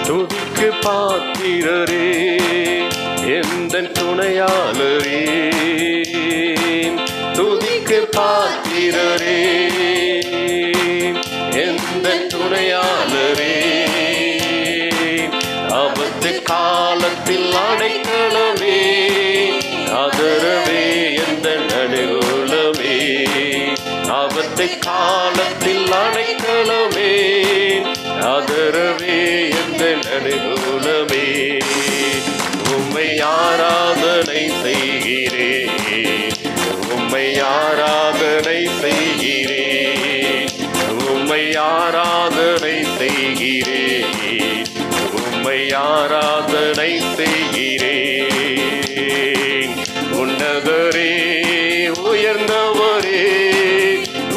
துதிக்கு பாத்திரரே எந்தன் துணையாளரே, துதிக்கு பாத்திரரே எந்தன் துணையாளரே, ஆபத்து காலத்தில் அடைக்கலமே, ஆதரவே எந்தன் அனுகூலமே, ஆபத்து காலத்தில் அடைக்கலமே, ஆதரவே எந்தன் அனுகூலமே. உம்மை ஆராதனை செய்கிறேன், உம்மை ஆராதனை செய்கிறேன், உம்மை ஆராதனை செய்கிறேன், உம்மை ஆராதனை செய்கிறேன். உன்னதரே உயர்ந்தவரே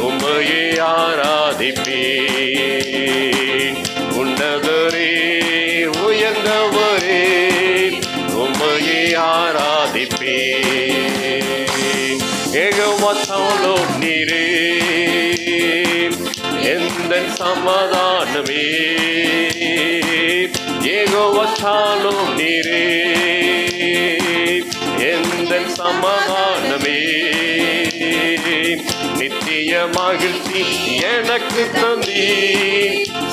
உம்மையே ஆராதிப்பேன், உன்னதரே உயர்ந்தவரே உம்மையே ஆராதிப்பேன். யெகோவா ஷாலோம் நீரே எந்தன் சமாதானமே, யெகோவா ஷாலோம் நீரே எந்தன் சமாதானமே, நித்திய மகிழ்ச்சி எனக்கு தந்தி,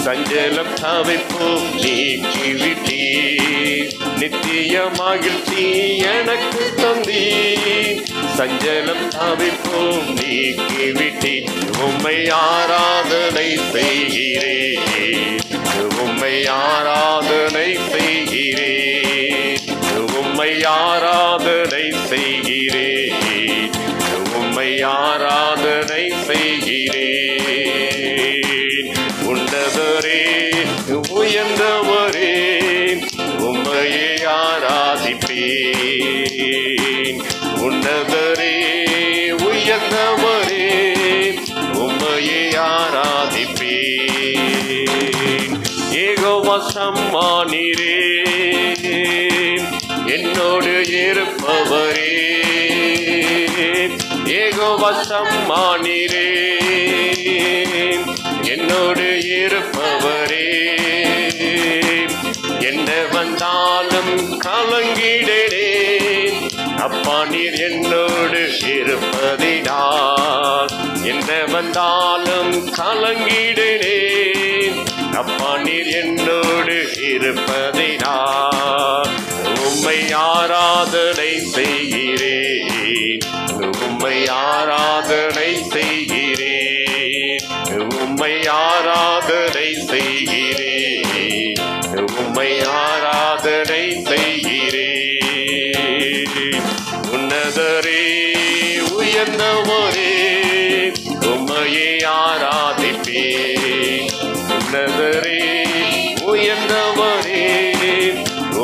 சஞ்சலம் தவிர்ப்போம் நீக்கிவிட்டீ, நித்திய மகிழ்ச்சி எனக்கு தந்தி, சஞ்சலம் தவிர்ப்போம் நீக்கிவிட்டீ. உம்மை ஆராதனை செய்கிறேன், உம்மை ஆராதனை செய்கிறேன், உம்மை ஆராதனை செய்கிறேன், உம்மை ஆராதனை செய்கிறேன். உன்னதரே உயர்ந்தவரே உம்மையே ஆராதிப்பேன், உன்னதரே உயர்ந்தவரே உம்மையே ஆராதிப்பேன். யெகோவா ஷம்மா நீரே என்னோடு இருப்பவரே, யெகோவா ஷம்மா நீரே என்னோடு இருப்பவரே, என்ன வந்தாலும் கலங்கிடேன், அப்பா நீர் என்னோடு இருப்பதினால், என்ன வந்தாலும் கலங்கிடேன், அப்பா நீர் என்னோடு இருப்பதினால். உம்மை ஆராதனை செய்கிறேன், உம்மை ஆராதனை செய்கிறேன், உம்மை ஆராதனை செய்கிறேன், உம்மை ஆராதனை செய்கிறேன். உன்னதரே உயர்ந்தவரே உம்மையே ஆராதிப்பேன், உன்னதரே உயர்ந்தவரே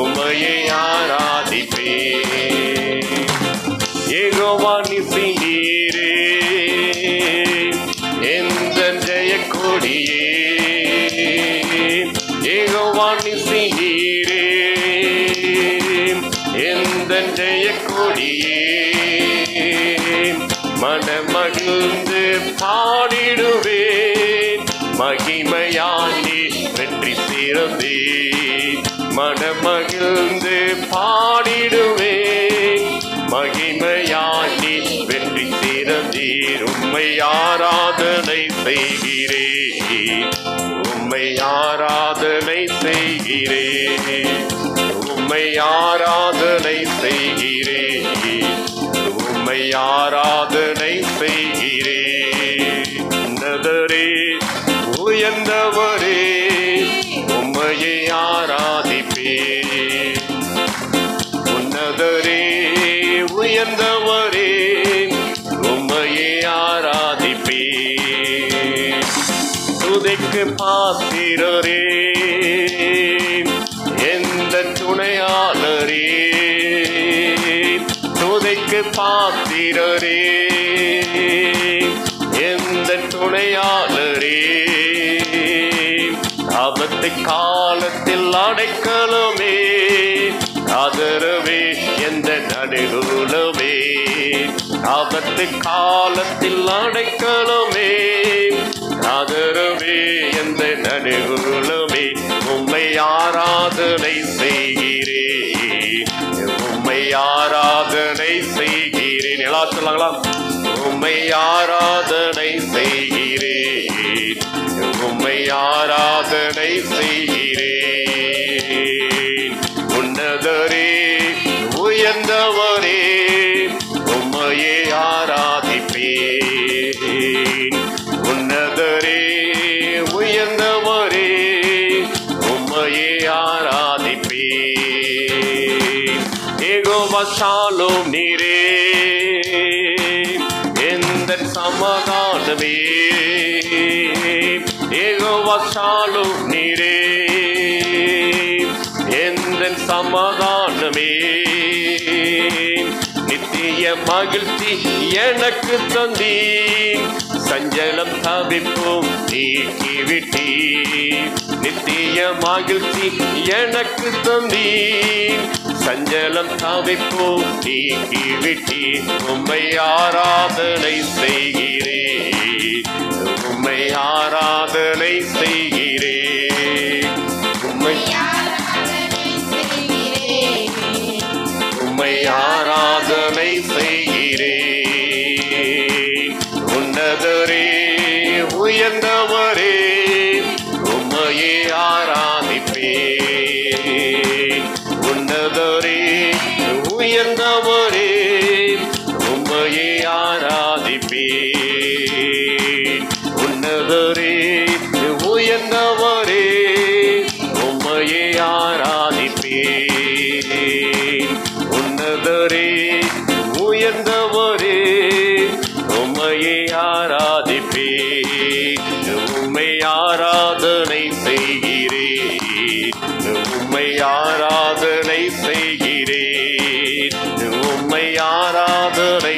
உம்மையே ஆராதிப்பேன். யெகோவா நிசி நீரே எந்தன் ஜெயக்கொடியே, யெகோவா நிசி நீரே எந்தன் ஜெயக்கொடியே, மனமகிழ்ந்து பாடிடுவேன், மகிமையானி வெற்றி சிறந்தேன், மனமகிழ்ந்து பாடிடுவேன், மகிமையானி வெற்றி சிறந்தீர். உம்மை ஆராதனை செய்கிறேன், உம்மை ஆராதனை செய்கிறேன், உம்மை ஆராதனை செய்கிறேன், உம்மை ஆராதனை செய்கிறேன். உன்னதரே உயர்ந்தவரே உம்மையே ஆராதிப்பேன், உன்னதரே உயர்ந்தவரே உம்மையே ஆராதிப்பேன். துதிக்கு பாத்திரரே எந்தன் துணையாளரே, துதிக்கு பாத்திரரே எந்தன் துணையாளரே, காலத்தில் அடைக்கலமே, ஆதரவே எந்த நடுகுலமே. ஆபத்து காலத்தில் அடைக்கலமே, ஆதரவே எந்த நடுகுலமே. உம்மை ஆராதனை செய்கிறேன், உம்மை ஆராதனை செய்கிறேன். எல்லாரும் சொல்லாங்களா? உம்மை ஆராதனை செய்கிறேன், உம்மை ஆராதனை செய்கிறேன். உன்னதரே உயர்ந்தவரே, உம்மையே ஆராதிப்பேன். உன்னதரே உயர்ந்தவரே, உம்மையே ஆராதிப்பேன். யெகோவா ஷாலோம் நீரே, எந்த சமாதானமே. யெகோவா ஷாலோம் நீரே, எந்த சமாதானமே. நித்திய மகிழ்ச்சி எனக்கு தந்தீர், சஞ்சலம் தவிப்பும் நீக்கிவிட்டீர். நித்திய மகிழ்ச்சி எனக்கு தந்தீர், சஞ்சலம் தவிப்பும் நீக்கிவிட்டீர். உம்மை ஆராதனை செய்கிறேன், உம்மை ஆராதனை செய்கிறேன். உம்மை உம்மை ஆராதனை செய்கிறேன். உன்னதரே உயர்ந்தவரே, உம்மையே ஆராதிப்பேன். உன்னதரே உயர்ந்தவரே, உம்மையே ஆராதிப்பேன். உன்னதரே உயர்ந்தவரே, உம்மையே ஆராதிப்பேன். உன்னதரே உயர்ந்தவரே, உம்மையே ஆராதிப்பேன். உம்மை ஆராதனை செய்கிறேன், உம்மை ஆராதனை செய்கிறேன், உம்மை ஆராதனை